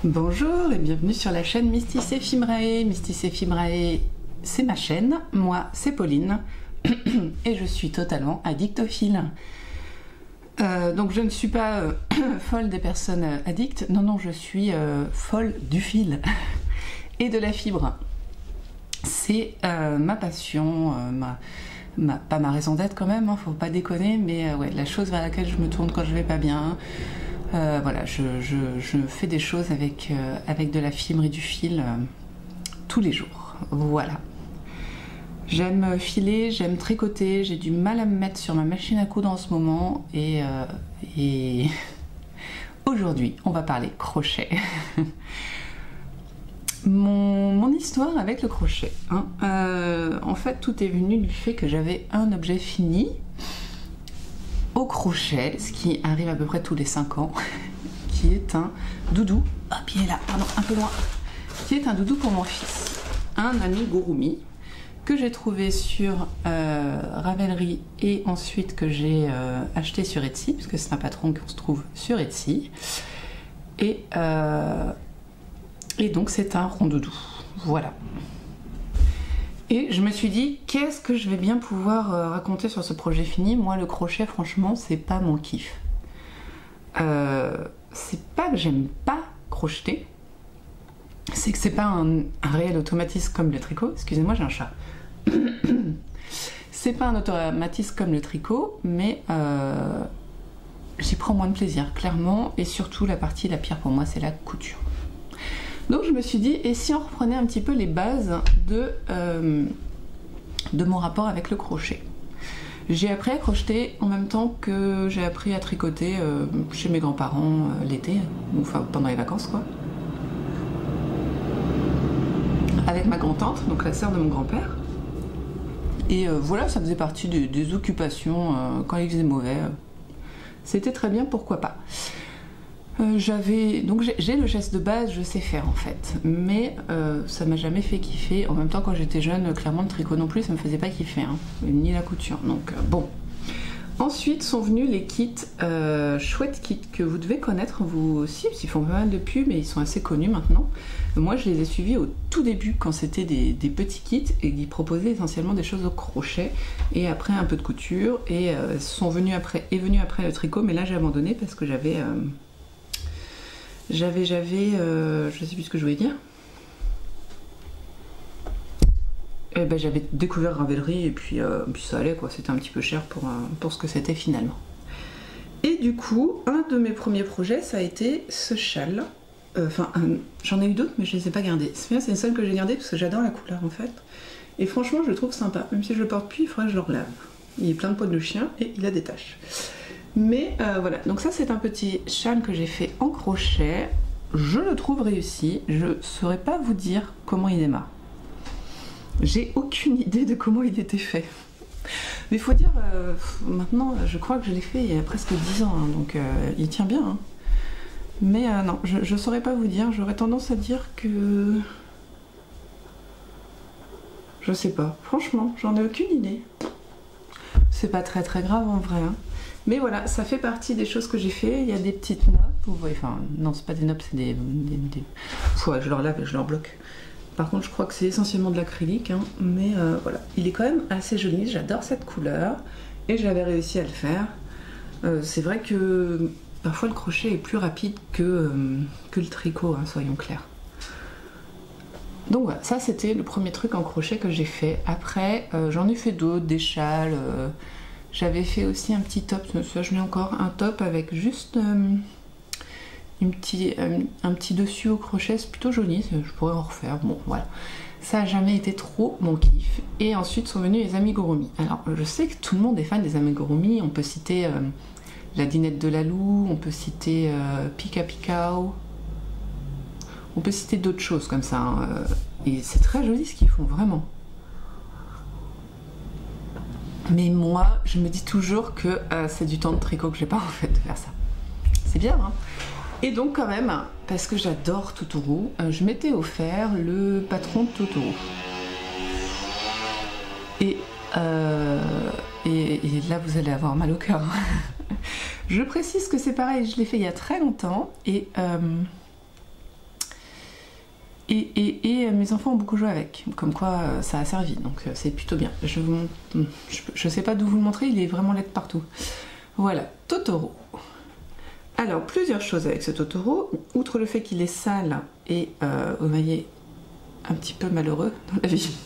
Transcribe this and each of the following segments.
Bonjour et bienvenue sur la chaîne Mysticé Fimrae. Mysticé Fimrae, c'est ma chaîne, moi c'est Pauline et je suis totalement addict au fil. Donc je ne suis pas folle des personnes addictes, non, je suis folle du fil et de la fibre. C'est ma passion, pas ma raison d'être quand même, hein, faut pas déconner, mais ouais, la chose vers laquelle je me tourne quand je vais pas bien. Voilà, je fais des choses avec de la fibre et du fil tous les jours. Voilà. J'aime filer, j'aime tricoter, j'ai du mal à me mettre sur ma machine à coudre en ce moment et aujourd'hui on va parler crochet. Mon histoire avec le crochet, hein. En fait tout est venu du fait que j'avais un objet fini au crochet, ce qui arrive à peu près tous les 5 ans, qui est un doudou, hop il est là, pardon, un peu loin, qui est un doudou pour mon fils, un amigurumi que j'ai trouvé sur Ravelry et ensuite que j'ai acheté sur Etsy, parce que c'est un patron qu'on se trouve sur Etsy, et donc c'est un rond doudou, voilà. Et je me suis dit, qu'est-ce que je vais bien pouvoir raconter sur ce projet fini? Moi, le crochet, franchement, c'est pas mon kiff. C'est pas que j'aime pas crocheter, c'est que c'est pas un réel automatisme comme le tricot. Excusez-moi, j'ai un chat. C'est pas un automatisme comme le tricot, mais j'y prends moins de plaisir, clairement. Et surtout, la partie la pire pour moi, c'est la couture. Donc je me suis dit, et si on reprenait un petit peu les bases de mon rapport avec le crochet? J'ai appris à crocheter en même temps que j'ai appris à tricoter chez mes grands-parents l'été, enfin pendant les vacances quoi. Avec ma grand-tante, donc la sœur de mon grand-père. Et voilà, ça faisait partie des occupations quand il faisait mauvais. C'était très bien, pourquoi pas. Donc j'ai le geste de base, je sais faire en fait, mais ça m'a jamais fait kiffer. En même temps, quand j'étais jeune, clairement le tricot non plus, ça me faisait pas kiffer, hein, ni la couture. Donc bon. Ensuite sont venus les kits, chouettes kits que vous devez connaître vous aussi, parce qu'ils font pas mal de pubs, mais ils sont assez connus maintenant. Moi, je les ai suivis au tout début quand c'était des petits kits et ils proposaient essentiellement des choses au crochet et après un peu de couture. Et est venu après le tricot, mais là j'ai abandonné parce que j'avais je sais plus ce que je voulais dire. J'avais découvert Ravelry et puis ça allait quoi, c'était un petit peu cher pour ce que c'était finalement. Et du coup, un de mes premiers projets, ça a été ce châle. J'en ai eu d'autres, mais je les ai pas gardés. C'est bien, c'est le seul que j'ai gardé parce que j'adore la couleur en fait. Et franchement, je le trouve sympa. Même si je le porte plus, il faudrait que je le relave. Il est plein de poils de chien et il a des taches. Mais voilà, donc ça c'est un petit châle que j'ai fait en crochet. Je le trouve réussi. Je saurais pas vous dire comment il démarre. J'ai aucune idée de comment il était fait. Mais il faut dire, maintenant, je crois que je l'ai fait il y a presque 10 ans, hein, donc il tient bien. Hein. Mais non, je saurais pas vous dire. J'aurais tendance à dire que... Je sais pas. Franchement, j'en ai aucune idée. C'est pas très grave en vrai. Hein. Mais voilà, ça fait partie des choses que j'ai fait. Il y a des petites notes. Vous voyez, enfin, non, c'est pas des notes, c'est des... Ouais, je leur lave et je leur bloque. Par contre, je crois que c'est essentiellement de l'acrylique. Hein, mais voilà, il est quand même assez joli. J'adore cette couleur. Et j'avais réussi à le faire. C'est vrai que parfois le crochet est plus rapide que le tricot, hein, soyons clairs. Donc voilà, ça c'était le premier truc en crochet que j'ai fait. Après, j'en ai fait d'autres, des châles. J'avais fait aussi un petit top, ça je mets encore, un top avec juste un petit dessus au crochet, c'est plutôt joli, je pourrais en refaire, bon voilà. Ça n'a jamais été trop mon kiff. Et ensuite sont venus les amigurumi. Alors je sais que tout le monde est fan des amigurumi, on peut citer la dinette de Lalou, on peut citer Pika Pikao, on peut citer d'autres choses comme ça, hein. Et c'est très joli ce qu'ils font, vraiment. Mais moi, je me dis toujours que c'est du temps de tricot que j'ai pas en fait de faire ça. C'est bien, hein. Et donc quand même, parce que j'adore Totoro, je m'étais offert le patron de Totoro. Et là, vous allez avoir mal au cœur. Je précise que c'est pareil, je l'ai fait il y a très longtemps et Et mes enfants ont beaucoup joué avec, comme quoi ça a servi, donc c'est plutôt bien. Je sais pas d'où vous le montrer, il est vraiment laid partout. Voilà, Totoro. Alors, plusieurs choses avec ce Totoro. Outre le fait qu'il est sale et, vous voyez, un petit peu malheureux dans la vie,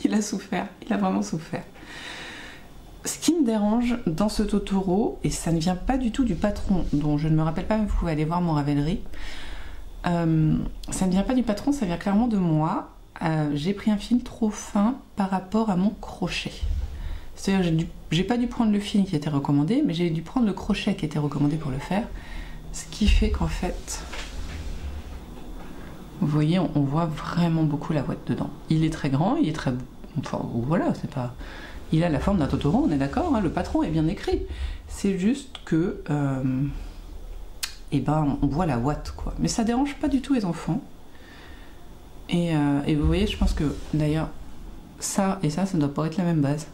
il a souffert, il a vraiment souffert. Ce qui me dérange dans ce Totoro, et ça ne vient pas du tout du patron, dont je ne me rappelle pas, mais vous pouvez aller voir mon Ravelry, ça ne vient pas du patron, ça vient clairement de moi. J'ai pris un fil trop fin par rapport à mon crochet. C'est-à-dire j'ai pas dû prendre le fil qui était recommandé, mais j'ai dû prendre le crochet qui était recommandé pour le faire. Ce qui fait qu'en fait, vous voyez, on voit vraiment beaucoup la ouate dedans. Il est très grand, il est très... Enfin, voilà, c'est pas... Il a la forme d'un Totoro, on est d'accord, hein, le patron est bien écrit. C'est juste que... eh ben, on voit la ouate, quoi. Mais ça dérange pas du tout les enfants. Et vous voyez, je pense que, d'ailleurs, ça et ça ne doit pas être la même base.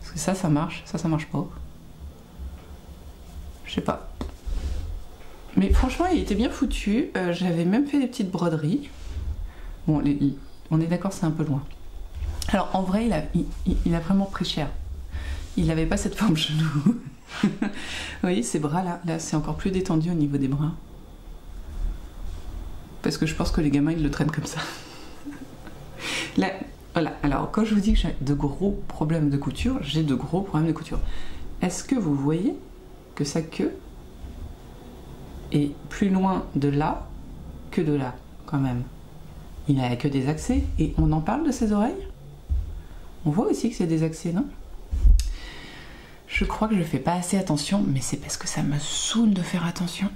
Parce que ça marche, ça marche pas. Je sais pas. Mais franchement, il était bien foutu. J'avais même fait des petites broderies. Bon, on est d'accord, c'est un peu loin. Alors, en vrai, il a vraiment pris cher. Il n'avait pas cette forme chelou. Vous voyez, ces bras-là, là, c'est encore plus détendu au niveau des bras. Parce que je pense que les gamins, ils le traînent comme ça. Là, voilà. Alors, quand je vous dis que j'ai de gros problèmes de couture, j'ai de gros problèmes de couture. Est-ce que vous voyez que sa queue est plus loin de là que de là, quand même? Il n'a que des accès. Et on en parle de ses oreilles? On voit aussi que c'est des accès, non? Je crois que je fais pas assez attention, mais c'est parce que ça me saoule de faire attention.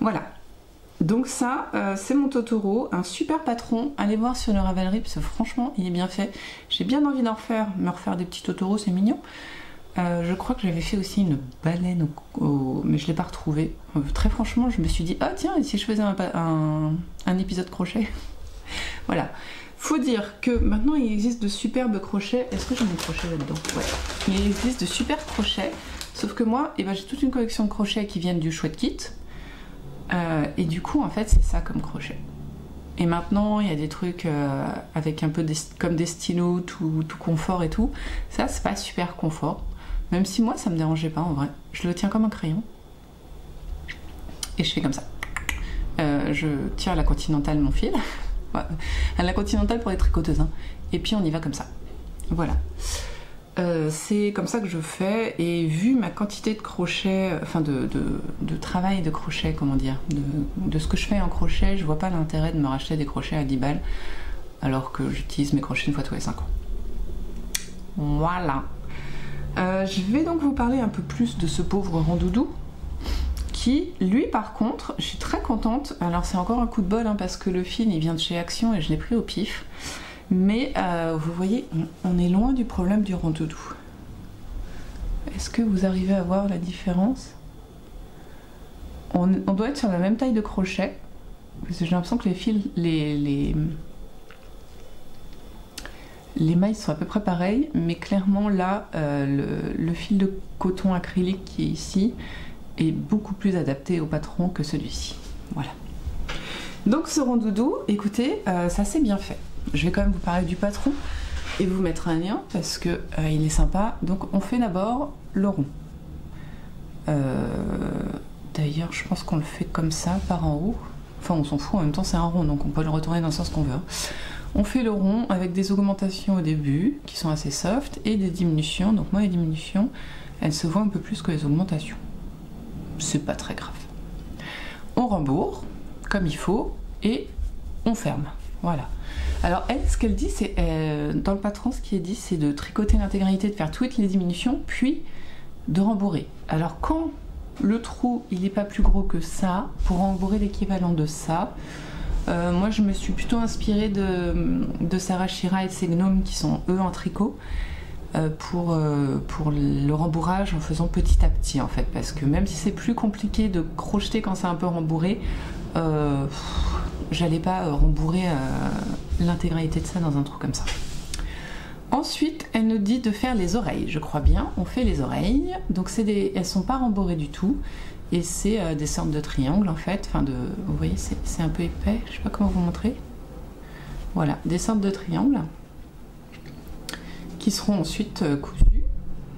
Voilà. Donc ça, c'est mon Totoro, un super patron. Allez voir sur le Ravelry, parce que franchement, il est bien fait. J'ai bien envie d'en refaire, me refaire des petits Totoro, c'est mignon. Je crois que j'avais fait aussi une baleine, mais je l'ai pas retrouvée. Très franchement, je me suis dit, ah tiens, et si je faisais un épisode crochet? Voilà. Faut dire que maintenant il existe de superbes crochets. Est-ce que j'ai mon crochet là-dedans? Ouais. Il existe de super crochets. Sauf que moi, eh ben, j'ai toute une collection de crochets qui viennent du Chouette Kit. Et du coup, en fait, c'est ça comme crochet. Et maintenant, il y a des trucs avec un peu comme des stylos, tout confort et tout. Ça, c'est pas super confort. Même si moi, ça me dérangeait pas en vrai. Je le tiens comme un crayon. Et je fais comme ça. Je tire à la continentale mon fil. Ouais. À la continentale pour les tricoteuses, hein. Et puis on y va comme ça. Voilà. C'est comme ça que je fais, et vu ma quantité de crochet, enfin de travail de crochet, comment dire, de ce que je fais en crochet, je vois pas l'intérêt de me racheter des crochets à 10 balles alors que j'utilise mes crochets une fois tous les 5 ans. Voilà. Je vais donc vous parler un peu plus de ce pauvre Randoudou qui, lui par contre, je suis très contente. Alors c'est encore un coup de bol, hein, parce que le fil il vient de chez Action et je l'ai pris au pif. Mais vous voyez, on est loin du problème du Randoudou. Est-ce que vous arrivez à voir la différence? On doit être sur la même taille de crochet, parce que j'ai l'impression que les fils, les mailles sont à peu près pareilles, mais clairement là, le fil de coton acrylique qui est ici est beaucoup plus adapté au patron que celui-ci. Voilà. Donc ce Randoudou, écoutez, ça c'est bien fait. Je vais quand même vous parler du patron et vous mettre un lien parce que il est sympa. Donc on fait d'abord le rond. D'ailleurs, je pense qu'on le fait comme ça, par en haut. Enfin, on s'en fout, en même temps c'est un rond, donc on peut le retourner dans le sens qu'on veut. On fait le rond avec des augmentations au début, qui sont assez soft, et des diminutions. Donc moi, les diminutions, elles se voient un peu plus que les augmentations. C'est pas très grave. On rembourre, comme il faut, et on ferme. Voilà. Alors elle, ce qu'elle dit, c'est dans le patron, ce qui est dit, c'est de tricoter l'intégralité, de faire toutes les diminutions, puis de rembourrer. Alors quand le trou, il n'est pas plus gros que ça, pour rembourrer l'équivalent de ça, moi je me suis plutôt inspirée de Sarah Shira et de ses gnomes qui sont eux en tricot pour le rembourrage en faisant petit à petit en fait, parce que même si c'est plus compliqué de crocheter quand c'est un peu rembourré, j'allais pas rembourrer l'intégralité de ça dans un trou comme ça. Ensuite, elle nous dit de faire les oreilles, je crois bien. On fait les oreilles, donc elles sont pas rembourrées du tout. Et c'est des sortes de triangles en fait, enfin vous voyez c'est un peu épais, je sais pas comment vous montrer. Voilà, des sortes de triangles qui seront ensuite cousus.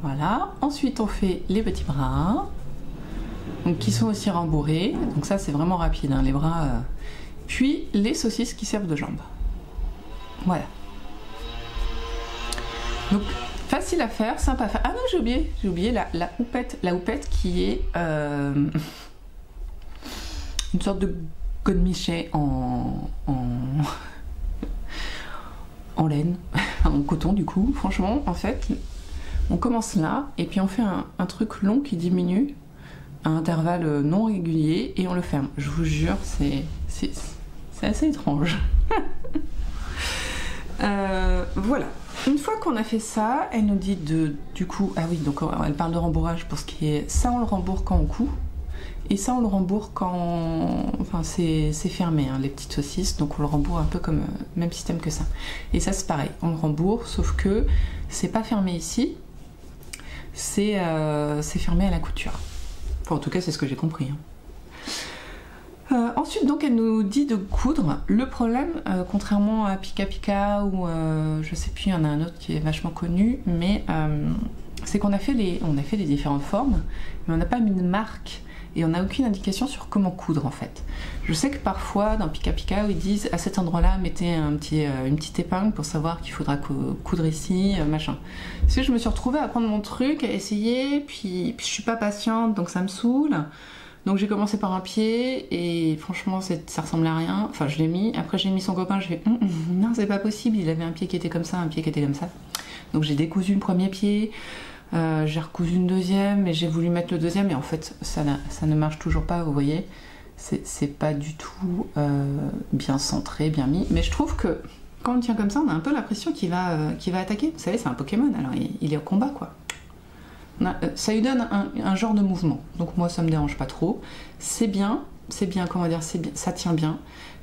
Voilà, ensuite on fait les petits bras, donc qui sont aussi rembourrés, donc ça c'est vraiment rapide, hein, les bras. Puis les saucisses qui servent de jambes. Voilà. Donc facile à faire, simple à faire. Ah non, j'ai oublié la houppette qui est une sorte de godemichet en laine, en coton du coup. Franchement, en fait, on commence là et puis on fait un truc long qui diminue à intervalles non réguliers et on le ferme. Je vous jure, c'est assez étrange. Voilà. Une fois qu'on a fait ça, elle nous dit du coup, ah oui, donc elle parle de rembourrage pour ce qui est, ça on le rembourre quand on coud, et ça on le rembourre quand, enfin c'est fermé, hein, les petites saucisses, donc on le rembourre un peu comme, même système que ça. Et ça c'est pareil, on le rembourre, sauf que c'est pas fermé ici, c'est fermé à la couture. Enfin en tout cas c'est ce que j'ai compris. Hein. Ensuite, donc, elle nous dit de coudre. Le problème, contrairement à Pika Pika ou je sais plus, il y en a un autre qui est vachement connu, mais c'est qu'on a fait les différentes formes, mais on n'a pas mis de marque et on n'a aucune indication sur comment coudre en fait. Je sais que parfois dans Pika Pika, ils disent à cet endroit-là, mettez une petite épingle pour savoir qu'il faudra coudre ici, machin. Parce que je me suis retrouvée à prendre mon truc, à essayer, puis je suis pas patiente, donc ça me saoule. Donc j'ai commencé par un pied et franchement ça ressemblait à rien. Enfin je l'ai mis, après j'ai mis son copain, je fais non c'est pas possible, il avait un pied qui était comme ça, un pied qui était comme ça. Donc j'ai décousu le premier pied, j'ai recousu une deuxième et j'ai voulu mettre le deuxième et en fait ça ne marche toujours pas, vous voyez. C'est pas du tout bien centré, bien mis. Mais je trouve que quand on tient comme ça, on a un peu l'impression qu'il va attaquer. Vous savez, c'est un Pokémon, alors il est au combat quoi. Ça lui donne un genre de mouvement, donc moi ça me dérange pas trop. C'est bien, comment dire, ça tient bien,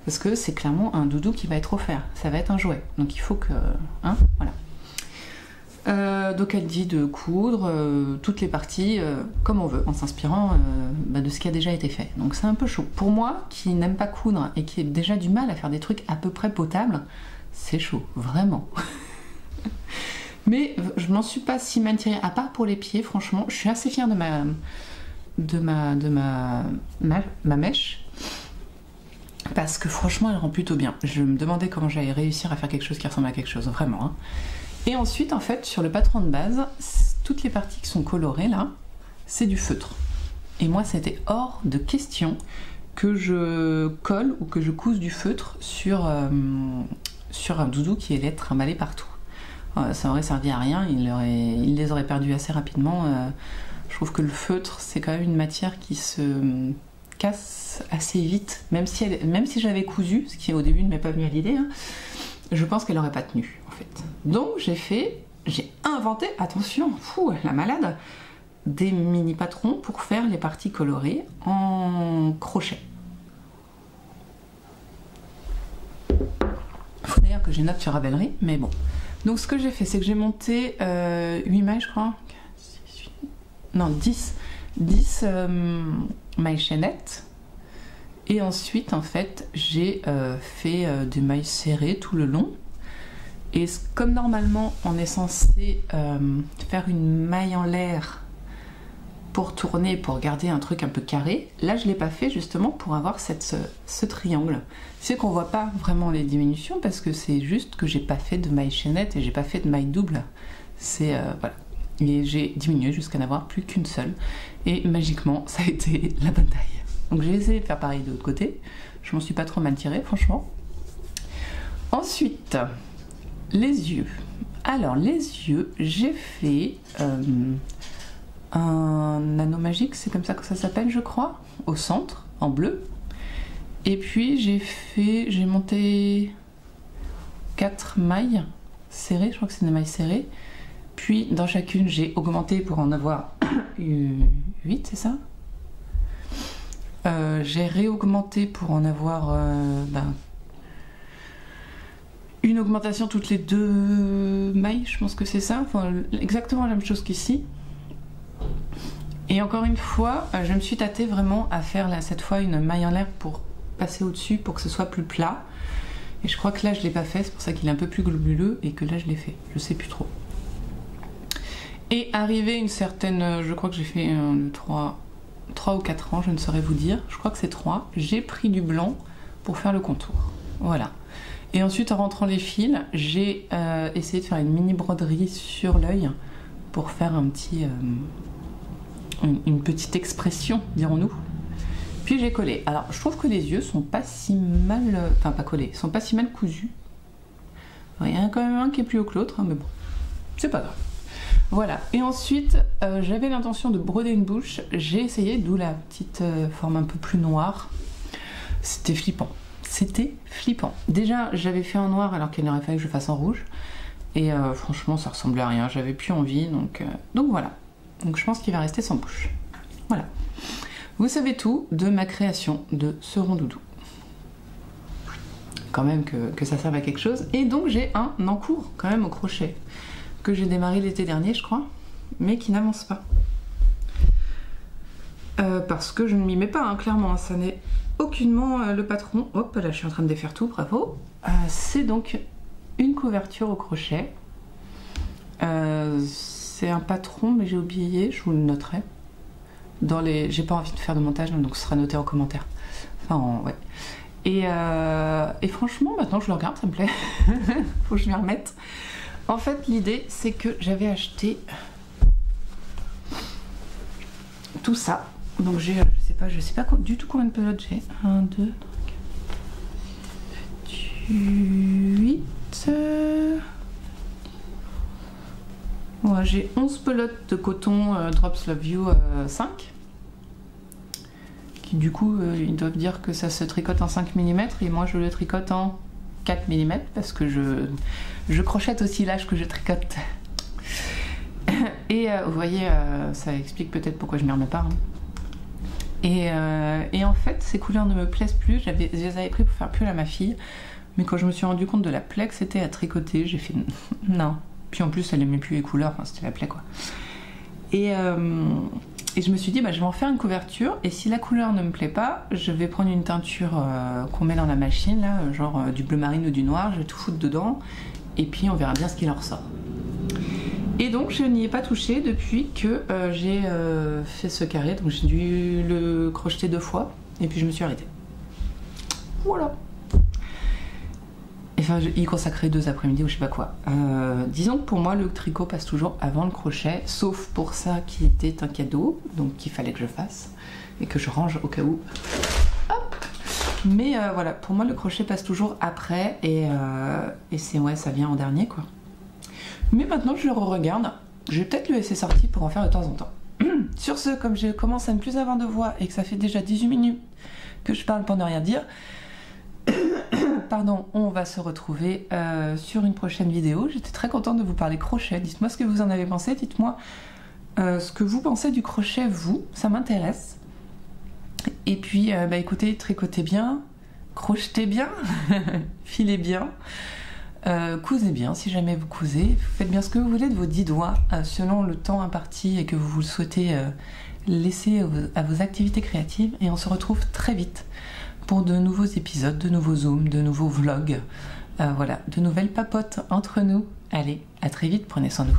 parce que c'est clairement un doudou qui va être offert, ça va être un jouet, donc il faut que, hein, voilà. Donc elle dit de coudre toutes les parties comme on veut, en s'inspirant de ce qui a déjà été fait. Donc c'est un peu chaud. Pour moi, qui n'aime pas coudre et qui ai déjà du mal à faire des trucs à peu près potables, c'est chaud, vraiment. Mais je m'en suis pas si mal tirée, à part pour les pieds, franchement, je suis assez fière de ma mèche, parce que franchement elle rend plutôt bien. Je me demandais comment j'allais réussir à faire quelque chose qui ressemble à quelque chose, vraiment. Hein. Et ensuite, en fait, sur le patron de base, toutes les parties qui sont colorées là, c'est du feutre. Et moi, c'était hors de question que je colle ou que je couse du feutre sur un doudou qui allait être trimballé partout. Ça aurait servi à rien, il les aurait perdus assez rapidement. Je trouve que le feutre, c'est quand même une matière qui se casse assez vite, même si j'avais cousu, ce qui au début ne m'est pas venu à l'idée, hein, je pense qu'elle n'aurait pas tenu en fait. Donc j'ai inventé, attention, fou, la malade, des mini patrons pour faire les parties colorées en crochet. Faut d'ailleurs que j'ai note sur Ravelry, mais bon. Donc ce que j'ai fait, c'est que j'ai monté 8 mailles, je crois. Non, 10 mailles chaînettes. Et ensuite, en fait, j'ai fait des mailles serrées tout le long. Et comme normalement, on est censé faire une maille en l'air pour tourner, pour garder un truc un peu carré, là, je ne l'ai pas fait justement pour avoir ce triangle. C'est qu'on voit pas vraiment les diminutions parce que c'est juste que j'ai pas fait de maille chaînette et j'ai pas fait de maille double. C'est voilà. Et j'ai diminué jusqu'à n'avoir plus qu'une seule. Et magiquement, ça a été la bonne taille. Donc j'ai essayé de faire pareil de l'autre côté. Je m'en suis pas trop mal tirée, franchement. Ensuite, les yeux. Alors, les yeux, j'ai fait un anneau magique, c'est comme ça que ça s'appelle, je crois, au centre, en bleu. Et puis j'ai monté 4 mailles serrées, je crois que c'est des mailles serrées. Puis dans chacune, j'ai augmenté pour en avoir 8, c'est ça? J'ai réaugmenté pour en avoir une augmentation toutes les 2 mailles, je pense que c'est ça. Enfin, exactement la même chose qu'ici. Et encore une fois, je me suis tâtée vraiment à faire là, cette fois une maille en l'air pour passer au-dessus pour que ce soit plus plat. Et je crois que là je l'ai pas fait, c'est pour ça qu'il est un peu plus globuleux et que là je l'ai fait, je sais plus trop. Et arrivé une certaine, je crois que j'ai fait 3 ou 4 ans, je ne saurais vous dire, je crois que c'est 3, j'ai pris du blanc pour faire le contour, voilà. Et ensuite en rentrant les fils, j'ai essayé de faire une mini broderie sur l'œil pour faire un petit, une petite expression, dirons-nous. Puis j'ai collé. Alors je trouve que les yeux sont pas si mal, enfin pas collés, sont pas si mal cousus. Il y en a quand même un qui est plus haut que l'autre, hein, mais bon, c'est pas grave. Voilà, et ensuite j'avais l'intention de broder une bouche, j'ai essayé, d'où la petite forme un peu plus noire. C'était flippant, c'était flippant. Déjà j'avais fait en noir alors qu'il aurait fallu que je fasse en rouge, et franchement ça ressemblait à rien, j'avais plus envie, donc voilà. Donc je pense qu'il va rester sans bouche. Voilà. Vous savez tout de ma création de ce rondoudou. Quand même que ça serve à quelque chose. Et donc j'ai un encours quand même au crochet que j'ai démarré l'été dernier je crois, mais qui n'avance pas. Parce que je ne m'y mets pas, hein, clairement, ça n'est aucunement le patron. Hop, là je suis en train de défaire tout, bravo. C'est donc une couverture au crochet. C'est un patron, mais j'ai oublié, je vous le noterai. J'ai pas envie de faire de montage, donc ce sera noté en commentaire. Enfin, ouais. Et franchement, maintenant que je le regarde, ça me plaît. Faut que je m'y remette. En fait, l'idée, c'est que j'avais acheté tout ça. Donc j'ai, je sais pas du tout combien de pelotes j'ai. 1, 2, 8. Ouais, j'ai 11 pelotes de coton Drops Love You 5. Qui du coup, ils doivent dire que ça se tricote en 5 mm et moi je le tricote en 4 mm parce que je crochette aussi l'âge que je tricote. Et vous voyez, ça explique peut-être pourquoi je m'y remets pas. Hein. Et en fait, ces couleurs ne me plaisent plus. Je les avais pris pour faire pull à ma fille. Mais quand je me suis rendu compte de la plaie que c'était à tricoter, j'ai fait non. Puis en plus, elle aimait plus les couleurs, enfin, c'était la plaie quoi. Et je me suis dit, bah, je vais en faire une couverture. Et si la couleur ne me plaît pas, je vais prendre une teinture qu'on met dans la machine, là, genre du bleu marine ou du noir. Je vais tout foutre dedans. Et puis on verra bien ce qu'il en ressort. Et donc je n'y ai pas touché depuis que j'ai fait ce carré. Donc j'ai dû le crocheter 2 fois. Et puis je me suis arrêtée. Voilà. Enfin, y consacrer 2 après-midi ou je sais pas quoi. Disons que pour moi, le tricot passe toujours avant le crochet, sauf pour ça qui était un cadeau, donc qu'il fallait que je fasse et que je range au cas où. Hop. Mais voilà, pour moi, le crochet passe toujours après et c'est ouais, ça vient en dernier quoi. Mais maintenant que je le re-regarde, je vais peut-être le laisser sortir pour en faire de temps en temps. Sur ce, comme je commence à ne plus avoir de voix et que ça fait déjà 18 minutes que je parle pour ne rien dire, pardon, on va se retrouver sur une prochaine vidéo. J'étais très contente de vous parler crochet. Dites-moi ce que vous en avez pensé. Dites-moi ce que vous pensez du crochet, vous. Ça m'intéresse. Et puis, bah, écoutez, tricotez bien, crochetez bien, filez bien, cousez bien si jamais vous cousez. Faites bien ce que vous voulez de vos 10 doigts selon le temps imparti et que vous le souhaitez laisser à vos activités créatives. Et on se retrouve très vite pour de nouveaux épisodes, de nouveaux zooms, de nouveaux vlogs, voilà, de nouvelles papotes entre nous. Allez, à très vite, prenez soin de vous.